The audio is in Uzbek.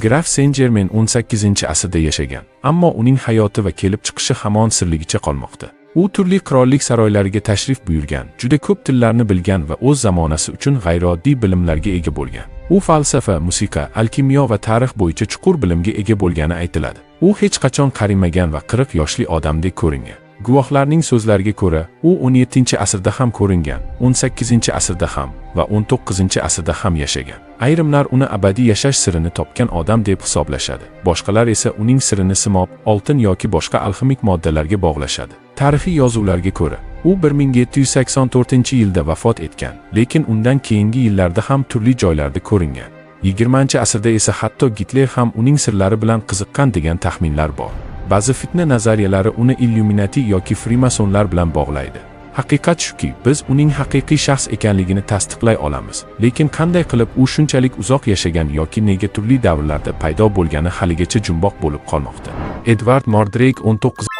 Graf Saint-Germain 18-asrda yashagan, ammo uning hayoti va kelib chiqishi hamon sirligicha qolmoqda. U turli qirollik saroylariga tashrif buyurgan, juda ko'p tillarni bilgan va o'z zamonasi uchun g'ayrioddiy bilimlarga ega bo'lgan. U falsafa, musiqa, alkimiyo va tarix bo'yicha chuqur bilimga ega bo'lgani aytiladi. U hech qachon qarimagan va 40 yoshli odamdek ko'ringan. Guvohlarning so'zlariga ko'ra, u 17-asrda ham ko'ringan, 18-asrda ham va 19-asrda ham yashagan. Ayrimlar uni abadiy yashash sirini topgan odam deb hisoblashadi. Boshqalar esa uning sirini simob, oltin yoki boshqa alximik moddalarga bog'lashadi. Tarixiy yozuvlarga ko'ra, u 1784-yilda vafot etgan, lekin undan keyingi yillarda ham turli joylarda ko'ringan. 20-asrda esa hatto Gitler ham uning sirlari bilan qiziqqan degan taxminlar bor. Ba'zi fitna nazariyalari uni Illuminati yoki Freemasonlar bilan bog'laydi. Haqiqat shuki, biz uning haqiqiy shaxs ekanligini tasdiqlay olamiz, lekin qanday qilib u shunchalik uzoq yashagan yoki nega turli davrlarda paydo bo'lgani haligacha jumboq bo'lib qolmoqda. Edvard Mordrake 19